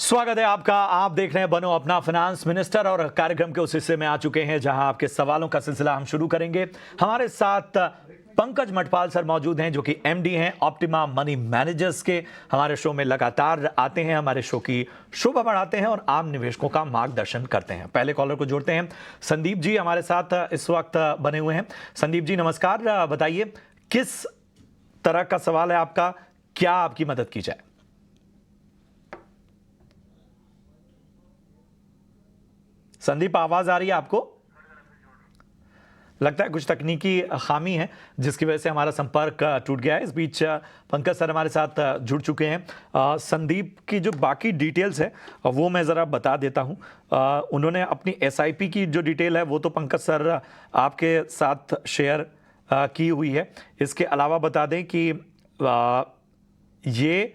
स्वागत है आपका। आप देख रहे हैं बनो अपना फाइनेंस मिनिस्टर और कार्यक्रम के उस हिस्से में आ चुके हैं जहां आपके सवालों का सिलसिला हम शुरू करेंगे। हमारे साथ पंकज मटपाल सर मौजूद हैं जो कि एमडी हैं ऑप्टिमा मनी मैनेजर्स के। हमारे शो में लगातार आते हैं, हमारे शो की शोभा बढ़ाते हैं और आम निवेशकों का मार्गदर्शन करते हैं। पहले कॉलर को जोड़ते हैं। संदीप जी हमारे साथ इस वक्त बने हुए हैं। संदीप जी नमस्कार, बताइए किस तरह का सवाल है आपका, क्या आपकी मदद की जाए? संदीप आवाज आ रही है आपको? लगता है कुछ तकनीकी खामी है जिसकी वजह से हमारा संपर्क टूट गया है। इस बीच पंकज सर हमारे साथ जुड़ चुके हैं। संदीप की जो बाकी डिटेल्स है वो मैं ज़रा बता देता हूं। उन्होंने अपनी एसआईपी की जो डिटेल है वो तो पंकज सर आपके साथ शेयर की हुई है। इसके अलावा बता दें कि ये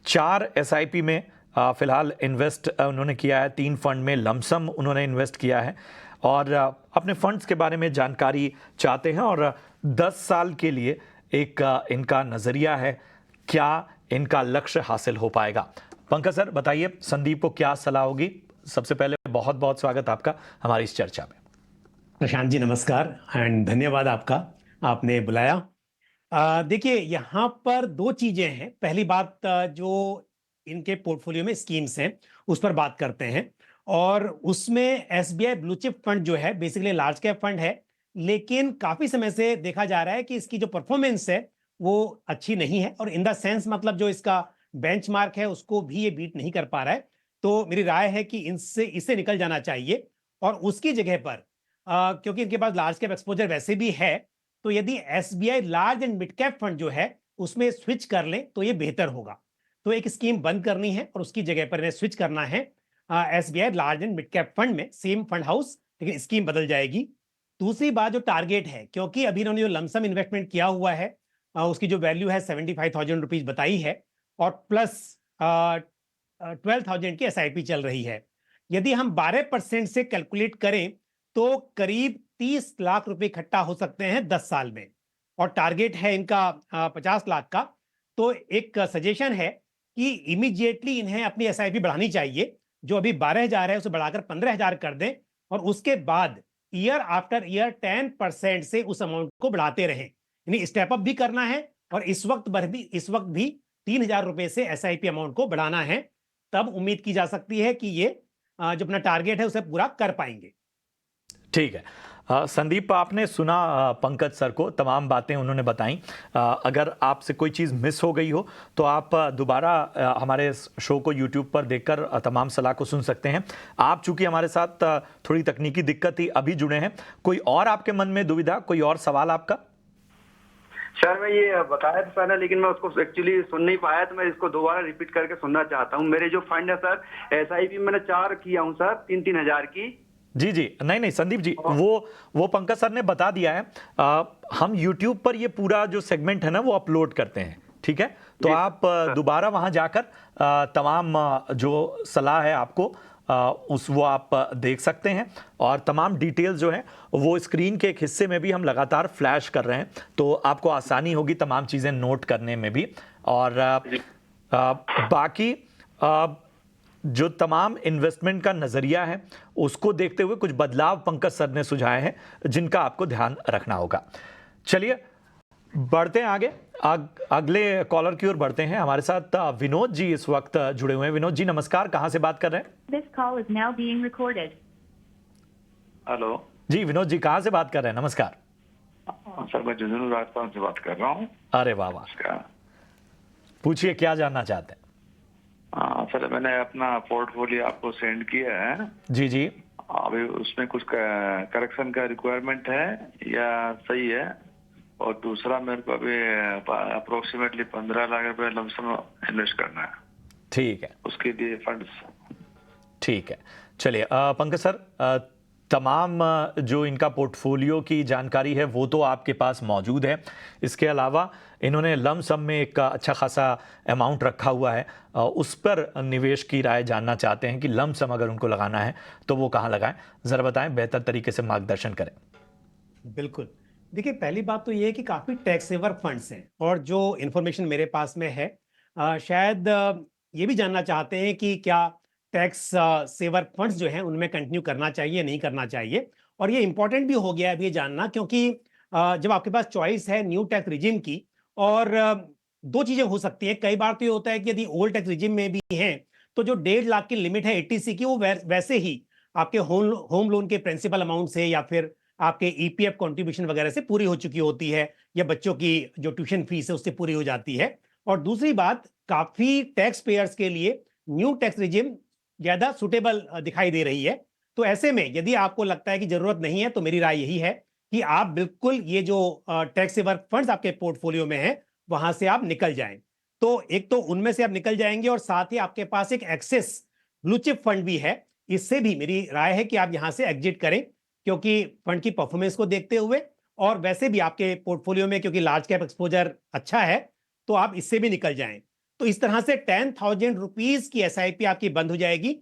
4 एसआईपी में फिलहाल इन्वेस्ट उन्होंने किया है। 3 फंड में लमसम उन्होंने इन्वेस्ट किया है और अपने फंड्स के बारे में जानकारी चाहते हैं और 10 साल के लिए एक इनका नज़रिया है, क्या इनका लक्ष्य हासिल हो पाएगा। पंकज सर बताइए संदीप को क्या सलाह होगी। सबसे पहले बहुत बहुत स्वागत आपका हमारी इस चर्चा में। प्रशांत जी नमस्कार एंड धन्यवाद आपका, आपने बुलाया। देखिए यहाँ पर 2 चीजें हैं। पहली बात जो इनके पोर्टफोलियो में स्कीम्स हैं उस पर बात करते हैं और उसमें एसबीआई ब्लू चिप फंड जो है बेसिकली लार्ज कैप फंड है, लेकिन काफी समय से देखा जा रहा है कि इसकी जो परफॉर्मेंस है वो अच्छी नहीं है और इन द सेंस मतलब जो इसका बेंचमार्क है उसको भी ये बीट नहीं कर पा रहा है। तो मेरी राय है कि इससे निकल जाना चाहिए और उसकी जगह पर क्योंकि इनके पास लार्ज कैप एक्सपोजर वैसे भी है, तो यदि SBI large and mid cap fund जो है उसमें स्विच कर लें तो ये बेहतर होगा। तो एक स्कीम बंद करनी है और उसकी जगह पर इन्हें स्विच करना है SBI large and mid cap fund में, सेम फंड हाउस लेकिन स्कीम बदल जाएगी। दूसरी बात जो टारगेट है, क्योंकि अभी इन्होंने जो लमसम इन्वेस्टमेंट किया हुआ है उसकी जो वैल्यू है 75,000 रुपीज बताई है और प्लस 12,000 की एसआईपी चल रही है। यदि हम 12% से कैलकुलेट करें तो करीब 30 लाख रुपए इकट्ठा हो सकते हैं 10 साल में और टारगेट है इनका 50 लाख का। तो एक सजेशन है कि इमीडिएटली इन्हें अपनी एसआईपी बढ़ानी चाहिए, जो अभी 12,000 है उसे बढ़ाकर 15,000 कर दें और उसके बाद ईयर आफ्टर ईयर 10% से उस अमाउंट को बढ़ाते रहें। यानी स्टेप अप भी करना है और इस वक्त भी 3,000 रुपए से एसआईपी अमाउंट को बढ़ाना है। तब उम्मीद की जा सकती है कि ये जो अपना टारगेट है उसे पूरा कर पाएंगे। ठीक है। संदीप आपने सुना पंकज सर को, तमाम बातें उन्होंने बताई। अगर आपसे कोई चीज़ मिस हो गई हो तो आप दोबारा हमारे शो को यूट्यूब पर देखकर तमाम सलाह को सुन सकते हैं। आप चूंकि हमारे साथ थोड़ी तकनीकी दिक्कत थी, अभी जुड़े हैं, कोई और आपके मन में दुविधा, कोई और सवाल आपका? सर मैं ये बताया था पहले लेकिन मैं उसको एक्चुअली सुन नहीं पाया, तो मैं इसको दोबारा रिपीट करके सुनना चाहता हूँ। मेरे जो फंड है सर, एसआईपी मैंने 4 किया हूँ सर, 3-3 हजार की। जी जी, नहीं संदीप जी, वो पंकज सर ने बता दिया है। हम YouTube पर ये पूरा जो सेगमेंट है ना वो अपलोड करते हैं, ठीक है? तो आप दोबारा वहां जाकर तमाम जो सलाह है आपको वो आप देख सकते हैं और तमाम डिटेल्स जो है वो स्क्रीन के एक हिस्से में भी हम लगातार फ्लैश कर रहे हैं, तो आपको आसानी होगी तमाम चीज़ें नोट करने में भी। और बाकी जो तमाम इन्वेस्टमेंट का नज़रिया है उसको देखते हुए कुछ बदलाव पंकज सर ने सुझाए हैं जिनका आपको ध्यान रखना होगा। चलिए बढ़ते हैं आगे, अगले कॉलर की ओर बढ़ते हैं। हमारे साथ विनोद जी इस वक्त जुड़े हुए हैं। विनोद जी नमस्कार, कहां से बात कर रहे हैं? This call is now being recorded. Hello ji Vinod ji कहां से बात कर रहे हैं? नमस्कार सर, मैं झुंझुनू राजस्थान से बात कर रहा हूँ। अरे वाह वाह, पूछिए क्या जानना चाहते हैं? सर मैंने अपना पोर्टफोलियो आपको सेंड किया है। जी जी, अभी उसमें कुछ करेक्शन का रिक्वायरमेंट है या सही है? और दूसरा मेरे को अभी अप्रोक्सीमेटली 15 लाख रुपए लमसम इन्वेस्ट करना है। ठीक है, उसके लिए फंड्स। ठीक है। चलिए पंकज सर, तमाम जो इनका पोर्टफोलियो की जानकारी है वो तो आपके पास मौजूद है। इसके अलावा इन्होंने लम सम में एक अच्छा खासा अमाउंट रखा हुआ है, उस पर निवेश की राय जानना चाहते हैं कि लम सम अगर उनको लगाना है तो वो कहाँ लगाएं, ज़रा बताएं, बेहतर तरीके से मार्गदर्शन करें। बिल्कुल, देखिए पहली बात तो ये है कि काफ़ी टैक्स सेवर फंड्स हैं और जो इन्फॉर्मेशन मेरे पास में है शायद ये भी जानना चाहते हैं कि क्या टैक्स सेवर फंड्स जो हैं उनमें कंटिन्यू करना चाहिए, नहीं करना चाहिए। और ये इंपॉर्टेंट भी हो गया है अभी ये जानना, क्योंकि जब आपके पास चॉइस है न्यू टैक्स रिजिम की, और दो चीजें हो सकती हैं। कई बार तो ये होता है कि यदि ओल्ड टैक्स रिजिम में भी हैं तो जो 1.5 लाख की लिमिट है 80C की, वो वैसे ही आपके होम लोन के प्रिंसिपल अमाउंट से या फिर आपके ईपीएफ कंट्रीब्यूशन वगैरह से पूरी हो चुकी होती है, या बच्चों की जो ट्यूशन फीस है उससे पूरी हो जाती है। और दूसरी बात, काफी टैक्स पेयर्स के लिए न्यू टैक्स रिजिम ज्यादा सुटेबल दिखाई दे रही है। तो ऐसे में यदि आपको लगता है कि जरूरत नहीं है, तो मेरी राय यही है कि आप बिल्कुल ये जो टैक्स सेवर फंड्स आपके पोर्टफोलियो में है वहां से आप निकल जाएं। तो एक तो उनमें से आप निकल जाएंगे, और साथ ही आपके पास एक एक्सेस ब्लू चिप फंड भी है, इससे भी मेरी राय है कि आप यहां से एग्जिट करें, क्योंकि फंड की परफॉर्मेंस को देखते हुए, और वैसे भी आपके पोर्टफोलियो में क्योंकि लार्ज कैप एक्सपोजर अच्छा है, तो आप इससे भी निकल जाएं। तो इस तरह से 10,000 रुपीज की एसआईपी आपकी बंद हो जाएगी।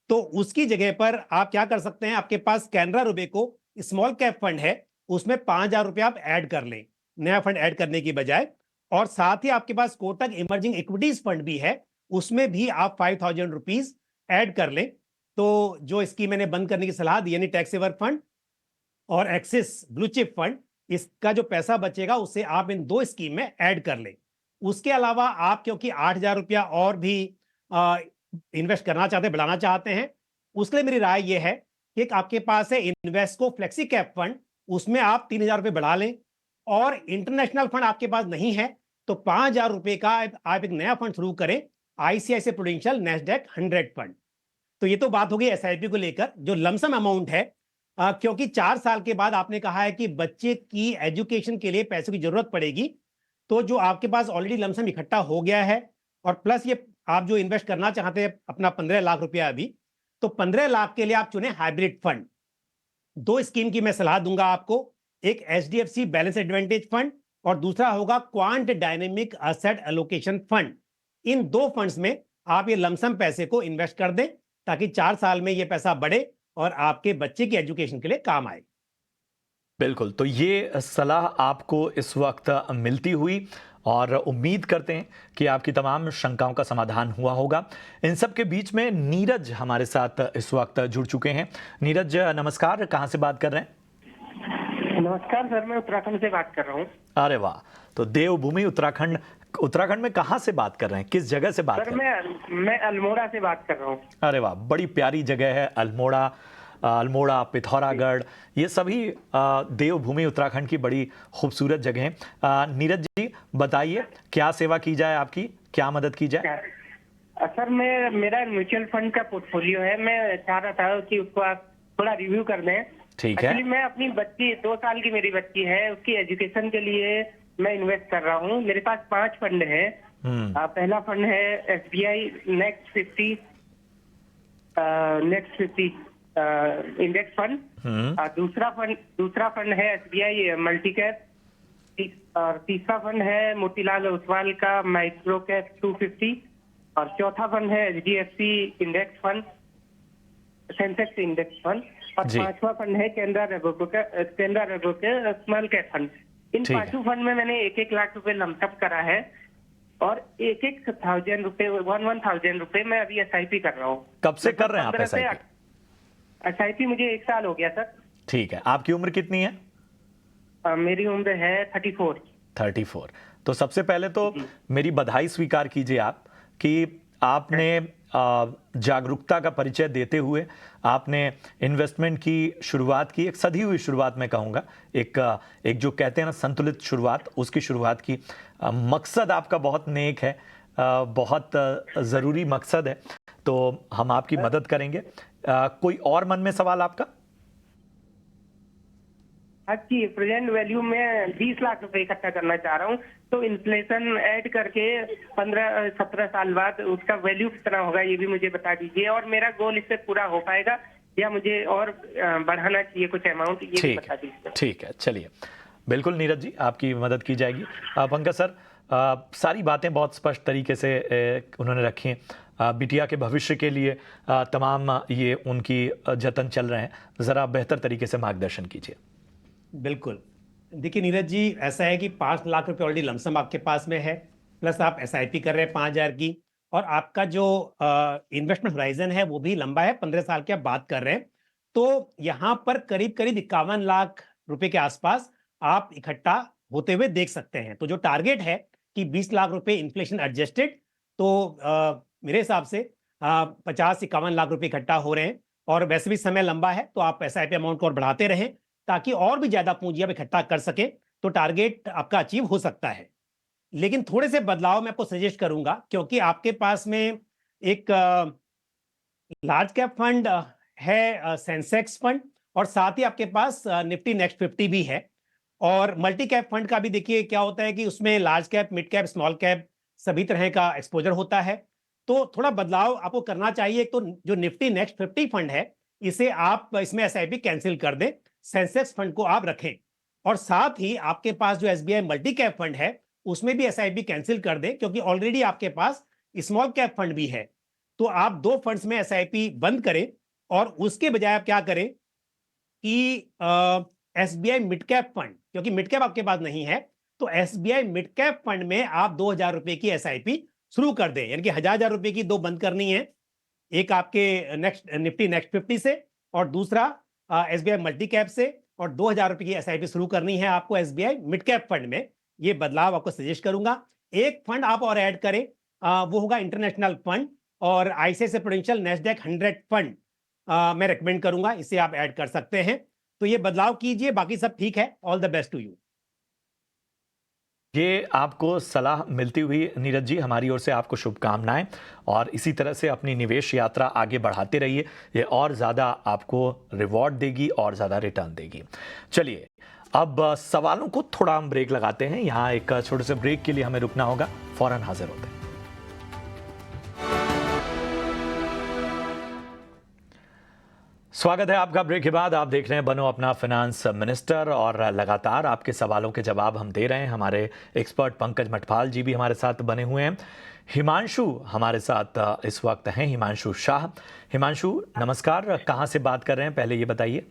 तो उसकी जगह पर आप क्या कर सकते हैं, आपके पास कैनरा रुबेको स्मॉल कैप फंड है, उसमें 5,000 रुपये आप ऐड कर लें नया फंड ऐड करने की बजाय। और साथ ही आपके पास कोटक इमर्जिंग इक्विटीज फंड भी है, उसमें भी आप 5,000 रुपीज ऐड कर लें। तो जो स्कीम मैंने बंद करने की सलाह दी, यानी टैक्स सेवर फंड और एक्सिस ब्लू चिप फंड, इसका जो पैसा बचेगा उसे आप इन दो स्कीम में ऐड कर लें। उसके अलावा आप क्योंकि 8,000 रुपया और भी इन्वेस्ट करना चाहते हैं, बढ़ाना चाहते हैं, उसके लिए मेरी राय यह है कि एक आपके पास है इन्वेस्को फ्लेक्सी कैप फंड, उसमें आप 3,000 रुपये बढ़ा लें। और इंटरनेशनल फंड आपके पास नहीं है तो 5,000 रुपये का आप एक नया फंड शुरू करें, आईसीआईसीआई प्रूडेंशियल नेस्डैक 100 फंड। तो ये तो बात हो गई एसआईपी को लेकर। जो लमसम अमाउंट है, क्योंकि 4 साल के बाद आपने कहा है कि बच्चे की एजुकेशन के लिए पैसों की जरूरत पड़ेगी, तो जो आपके पास ऑलरेडी लमसम इकट्ठा हो गया है, और प्लस ये आप जो इन्वेस्ट करना चाहते हैं अपना 15 लाख रुपया अभी, तो 15 लाख के लिए आप चुने हाइब्रिड फंड। दो स्कीम की मैं सलाह दूंगा आपको, एक एचडीएफसी बैलेंस एडवांटेज फंड और दूसरा होगा quant dynamic asset allocation fund. इन दो फंड्स में आप ये लमसम पैसे को इन्वेस्ट कर दें, ताकि 4 साल में ये पैसा बढ़े और आपके बच्चे की एजुकेशन के लिए काम आए। बिल्कुल, तो ये सलाह आपको इस वक्त मिलती हुई, और उम्मीद करते हैं कि आपकी तमाम शंकाओं का समाधान हुआ होगा। इन सब के बीच में नीरज हमारे साथ इस वक्त जुड़ चुके हैं। नीरज नमस्कार, कहाँ से बात कर रहे हैं? नमस्कार सर, मैं उत्तराखंड से बात कर रहा हूँ। अरे वाह, तो देवभूमि उत्तराखंड में कहाँ से बात कर रहे हैं, किस जगह से बात कर रहे हैं? मैं अल्मोड़ा से बात कर रहा हूँ। अरे वाह, बड़ी प्यारी जगह है अल्मोड़ा, पिथौरागढ़, ये सभी देवभूमि उत्तराखंड की बड़ी खूबसूरत जगह हैं। नीरज जी बताइए, क्या सेवा की जाए आपकी, क्या मदद की जाए? सर मेरा म्यूचुअल फंड का पोर्टफोलियो है, मैं चाह रहा था कि उसको आप थोड़ा रिव्यू कर दें। ठीक है। मैं अपनी बच्ची, 2 साल की मेरी बच्ची है, उसकी एजुकेशन के लिए मैं इन्वेस्ट कर रहा हूँ। मेरे पास 5 फंड है। पहला फंड है एसबीआई नेक्स्ट 50 इंडेक्स फंड। दूसरा फंड है एसबीआई मल्टी कैप, और तीसरा फंड है मोतीलाल ओसवाल का माइक्रो कैप 250, और चौथा फंड है HDFC index fund, Sensex index fund, और पांचवा फंड है केनरा रेबको के स्मॉल कैप फंड। इन 5 फंड में मैंने 1-1 लाख रुपए लमसम करा है, और 1,000 रुपए 1,000 रुपए मैं अभी एसआईपी कर रहा हूँ। कब से कर रहे हैं आप एसआईपी? एसआईपी मुझे 1 साल हो गया सर। ठीक है, आपकी उम्र कितनी है? मेरी उम्र है 34। तो सबसे पहले तो मेरी बधाई स्वीकार कीजिए आप कि आपने जागरूकता का परिचय देते हुए आपने इन्वेस्टमेंट की शुरुआत की, एक सधी हुई शुरुआत मैं कहूँगा, एक जो कहते हैं ना संतुलित शुरुआत, उसकी शुरुआत की। मकसद आपका बहुत नेक है, बहुत ज़रूरी मकसद है, तो हम आपकी मदद करेंगे। कोई और मन में सवाल आपका? अच्छी प्रेजेंट वैल्यू में 20 लाख रुपए इकट्ठा करना चाह रहा हूँ, तो इन्फ्लेशन ऐड करके 15-17 साल बाद उसका वैल्यू कितना होगा ये भी मुझे बता दीजिए, और मेरा गोल इससे पूरा हो पाएगा या मुझे और बढ़ाना चाहिए कुछ अमाउंट, ये भी बता दीजिए। ठीक है, चलिए, बिल्कुल नीरज जी, आपकी मदद की जाएगी। पंकज सर, सारी बातें बहुत स्पष्ट तरीके से उन्होंने रखी हैं। बिटिया के भविष्य के लिए तमाम ये उनकी जतन चल रहे हैं, ज़रा बेहतर तरीके से मार्गदर्शन कीजिए। बिल्कुल, देखिए नीरज जी, ऐसा है कि 5 लाख रुपए ऑलरेडी लमसम आपके पास में है, प्लस आप एसआईपी कर रहे हैं 5,000 की, और आपका जो इन्वेस्टमेंट होराइजन है वो भी लंबा है, 15 साल की आप बात कर रहे हैं, तो यहाँ पर करीब करीब 51 लाख रुपए के आसपास आप इकट्ठा होते हुए देख सकते हैं। तो जो टारगेट है कि 20 लाख रुपए इन्फ्लेशन एडजस्टेड, तो मेरे हिसाब से 50-51 लाख रुपए इकट्ठा हो रहे हैं, और वैसे भी समय लंबा है, तो आप एसआईपी अमाउंट को और बढ़ाते रहें ताकि और भी ज्यादा पूंजी आप इकट्ठा कर सके, तो टारगेट आपका अचीव हो सकता है। लेकिन थोड़े से बदलाव मैं आपको सजेस्ट करूंगा, क्योंकि आपके पास में एक लार्ज कैप फंड है, सेंसेक्स फंड, और साथ ही आपके पास निफ्टी नेक्स्ट 50 भी है। और मल्टी कैप फंड का भी देखिए क्या होता है कि उसमें large cap, mid cap, small cap सभी तरह का एक्सपोजर होता है। तो थोड़ा बदलाव आपको करना चाहिए। तो जो निफ्टी नेक्स्ट 50 फंड है, इसे आप इसमें एसआईपी कैंसिल कर दें, सेंसेक्स फंड को आप रखें, और साथ ही आपके पास जो एसबीआई मल्टी कैप फंड है उसमें भी एसआईपी कैंसिल कर दें, क्योंकि ऑलरेडी आपके पास स्मॉल कैप फंड भी है। तो आप दो फंड्स में एसआईपी बंद करें, और उसके बजाय आप क्या करें कि एसबीआई मिड कैप फंड, क्योंकि मिड कैप आपके पास नहीं है, तो एसबीआई मिड कैप फंड में आप 2,000 रुपए की एसआईपी शुरू कर दें। यानी कि 1,000 रुपए की दो बंद करनी है, एक आपके नेक्स्ट निफ्टी नेक्स्ट 50 से, और दूसरा एसबीआई मल्टी कैप से, और 2,000 रुपए की एसआईपी शुरू करनी है आपको एसबीआई मिड कैप फंड में। ये बदलाव आपको सजेस्ट करूंगा। एक फंड आप और ऐड करें, वो होगा इंटरनेशनल फंड, और आईसीआईसीआई प्रूडेंशियल नेस्डैक 100 फंड मैं रेकमेंड करूंगा, इसे आप ऐड कर सकते हैं। तो ये बदलाव कीजिए, बाकी सब ठीक है। All the best to you. ये आपको सलाह मिलती हुई नीरज जी, हमारी ओर से आपको शुभकामनाएं, और इसी तरह से अपनी निवेश यात्रा आगे बढ़ाते रहिए। ये और ज़्यादा आपको रिवॉर्ड देगी और ज़्यादा रिटर्न देगी। चलिए अब सवालों को थोड़ा हम ब्रेक लगाते हैं। यहाँ एक छोटे से ब्रेक के लिए हमें रुकना होगा, फौरन हाजिर होते हैं। स्वागत है आपका ब्रेक के बाद। आप देख रहे हैं बनो अपना फाइनेंस मिनिस्टर, और लगातार आपके सवालों के जवाब हम दे रहे हैं। हमारे एक्सपर्ट पंकज मठपाल जी भी हमारे साथ बने हुए हैं। हिमांशु हमारे साथ इस वक्त हैं, हिमांशु शाह। हिमांशु नमस्कार, कहाँ से बात कर रहे हैं पहले ये बताइए।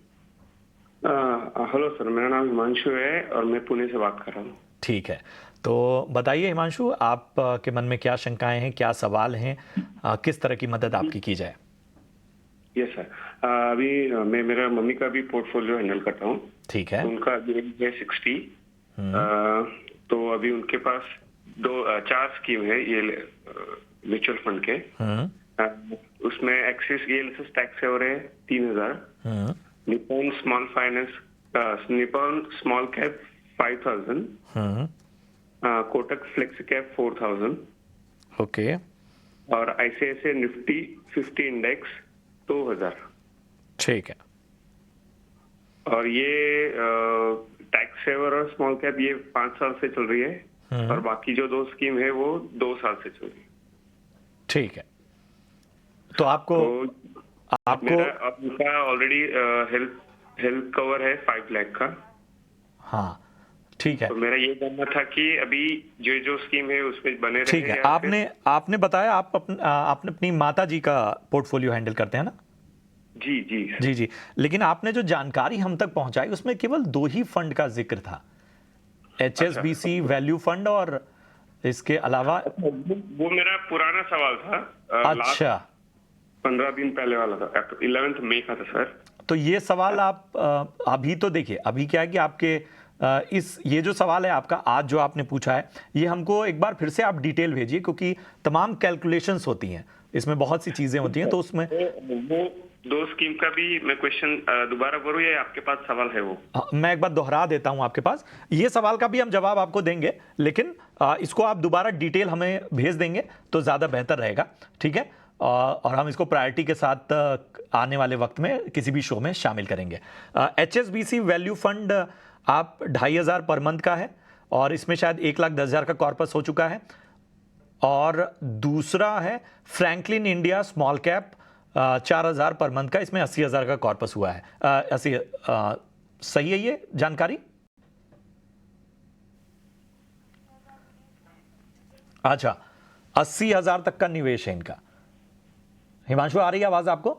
हेलो सर, मेरा नाम हिमांशु है और मैं पुणे से बात कर रहा हूँ। ठीक है, तो बताइए हिमांशु, आप के मन में क्या शंकाएं हैं, क्या सवाल हैं, किस तरह की मदद आपकी की जाए। यस सर, अभी मैं मेरा मम्मी का भी पोर्टफोलियो हैंडल करता हूँ। ठीक है। तो उनका एज है 60। तो अभी उनके पास 4 स्कीम है ये म्यूचुअल फंड के। उसमें एक्सिस ईएलएसएस टैक्स है और है 3,000, Nippon small finance, Nippon small cap 5,000, Kotak flexi cap 4,000, okay, और आईसीआईसीआई निफ्टी 50 इंडेक्स 2,000। ठीक है। और ये टैक्स सेवर और स्मॉल कैप ये 5 साल से चल रही है, और बाकी जो 2 स्कीम है वो 2 साल से चल रही है। ठीक है, तो आपको मेरा उनका ऑलरेडी हेल्थ कवर है 5 लाख का। हाँ ठीक है। तो मेरा ये जानना था कि अभी जो स्कीम है उसमें बने रहे। ठीक है, आपने बताया आपने अपनी माता जी का पोर्टफोलियो हैंडल करते हैं ना। जी जी जी जी, लेकिन आपने जो जानकारी हम तक पहुंचाई उसमें केवल 2 ही फंड का जिक्र था, HSBC वैल्यू फंड, और इसके अलावा वो मेरा पुराना सवाल था। अच्छा, 15 दिन पहले वाला था, 11 मई का था सर। तो ये सवाल आप अभी तो देखिए, अभी क्या है कि आपके ये जो सवाल है आपका आज जो आपने पूछा है, ये हमको एक बार फिर से आप डिटेल भेजिए, क्योंकि तमाम कैलकुलेशंस होती हैं इसमें, बहुत सी चीजें होती हैं, तो उसमें वो 2 स्कीम का भी मैं क्वेश्चन दोबारा करूं या आपके पास सवाल है वो? मैं एक बार दोहरा देता हूं आपके पास। ये सवाल का भी हम जवाब आपको देंगे, लेकिन इसको आप दोबारा डिटेल हमें भेज देंगे तो ज़्यादा बेहतर रहेगा। ठीक है, और हम इसको प्रायोरिटी के साथ आने वाले वक्त में किसी भी शो में शामिल करेंगे। HSBC वैल्यू फंड आप 2,500 पर मंथ का है, और इसमें शायद 1,10,000 का कॉर्पस हो चुका है। और दूसरा है Franklin India small cap 4,000 per month का, इसमें 80,000 का कॉर्पस हुआ है। 80 सही है ये जानकारी? अच्छा, 80,000 तक का निवेश है इनका। हिमांशु, आ रही है आवाज आपको?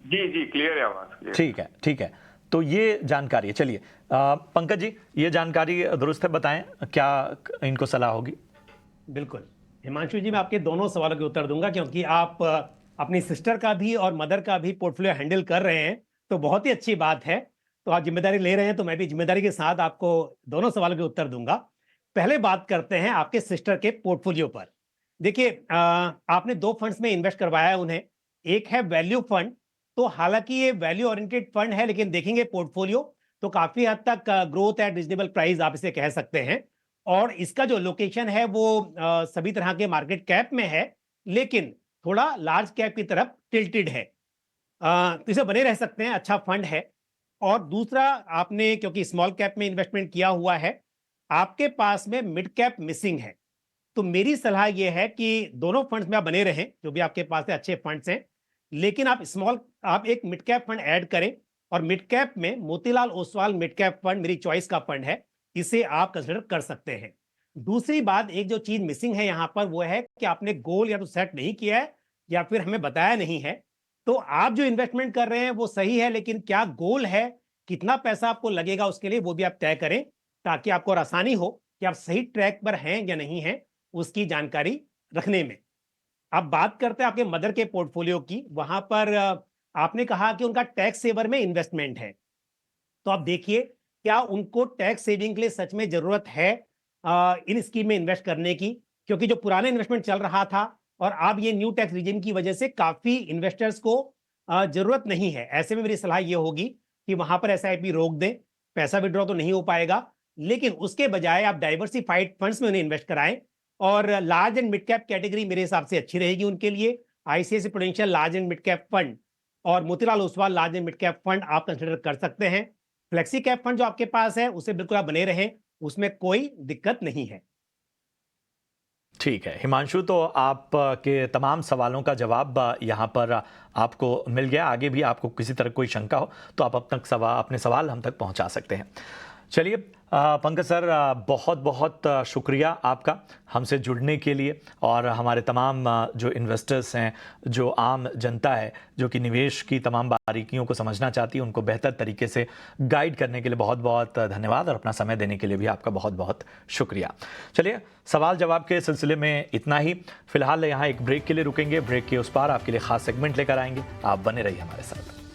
जी जी, क्लियर है आवाज। ठीक है, ठीक है, तो ये जानकारी है। चलिए पंकज जी, ये जानकारी दुरुस्त है, बताएं क्या इनको सलाह होगी। बिल्कुल, हिमांशु जी, मैं आपके दोनों सवालों के उत्तर दूंगा, क्योंकि आप अपनी सिस्टर का भी और मदर का भी पोर्टफोलियो हैंडल कर रहे हैं, तो बहुत ही अच्छी बात है। तो आप जिम्मेदारी ले रहे हैं, तो मैं भी जिम्मेदारी के साथ आपको दोनों सवालों के उत्तर दूंगा। पहले बात करते हैं आपके सिस्टर के पोर्टफोलियो पर। देखिए, आपने दो फंड्स में इन्वेस्ट करवाया है उन्हें। एक है वैल्यू फंड, तो हालांकि ये वैल्यू ओरिएंटेड फंड है, लेकिन देखेंगे पोर्टफोलियो तो काफी हद तक ग्रोथ एट रिजनेबल प्राइस आप इसे कह सकते हैं। और इसका जो लोकेशन है वो सभी तरह के मार्केट कैप में है, लेकिन थोड़ा लार्ज कैप की तरफ टिल्टेड है। तो इसे बने रह सकते हैं, अच्छा फंड है। और दूसरा, आपने क्योंकि स्मॉल कैप में इन्वेस्टमेंट किया हुआ है, आपके पास में मिड कैप मिसिंग है। तो मेरी सलाह यह है कि दोनों फंड्स में आप बने रहें, जो भी आपके पास है अच्छे फंड्स हैं, लेकिन आप एक मिड कैप फंड ऐड करें। और मिड कैप में Motilal Oswal mid cap fund मेरी चॉइस का फंड है, इसे आप कंसिडर कर सकते हैं। दूसरी बात, एक जो चीज मिसिंग है यहां पर वो है कि आपने गोल या तो सेट नहीं किया है या फिर हमें बताया नहीं है। तो आप जो इन्वेस्टमेंट कर रहे हैं वो सही है, लेकिन क्या गोल है, कितना पैसा आपको लगेगा उसके लिए, वो भी आप तय करें, ताकि आपको और आसानी हो कि आप सही ट्रैक पर हैं या नहीं हैं उसकी जानकारी रखने में। अब बात करते हैं आपके मदर के पोर्टफोलियो की। वहां पर आपने कहा कि उनका टैक्स सेवर में इन्वेस्टमेंट है। तो आप देखिए, क्या उनको टैक्स सेविंग के लिए सच में जरूरत है इन स्कीम में इन्वेस्ट करने की? क्योंकि जो पुराना इन्वेस्टमेंट चल रहा था और अब ये न्यू टैक्स रिजिम की वजह से काफी इन्वेस्टर्स को जरूरत नहीं है। ऐसे में मेरी सलाह ये होगी कि वहां पर एसआईपी रोक दें। पैसा विड्रॉ तो नहीं हो पाएगा, लेकिन उसके बजाय आप डाइवर्सिफाइड फंड्स में उन्हें इन्वेस्ट कराएं। और large and mid cap category मेरे हिसाब से अच्छी रहेगी उनके लिए। ICICI Prudential large and mid cap fund और Motilal Oswal large and mid cap fund आप कंसिडर कर सकते हैं। फ्लेक्सी कैप फंड जो आपके पास है उसे बिल्कुल आप बने रहें, उसमें कोई दिक्कत नहीं है। ठीक है हिमांशु, तो आप के तमाम सवालों का जवाब यहाँ पर आपको मिल गया। आगे भी आपको किसी तरह कोई शंका हो तो आप अपने सवाल हम तक पहुँचा सकते हैं। चलिए पंकज सर, बहुत बहुत शुक्रिया आपका हमसे जुड़ने के लिए, और हमारे तमाम जो इन्वेस्टर्स हैं, जो आम जनता है जो कि निवेश की तमाम बारीकियों को समझना चाहती है, उनको बेहतर तरीके से गाइड करने के लिए बहुत बहुत धन्यवाद, और अपना समय देने के लिए भी आपका बहुत बहुत शुक्रिया। चलिए, सवाल जवाब के सिलसिले में इतना ही। फिलहाल यहाँ एक ब्रेक के लिए रुकेंगे। ब्रेक के उस पार आपके लिए खास सेगमेंट लेकर आएंगे, आप बने रहिए हमारे साथ।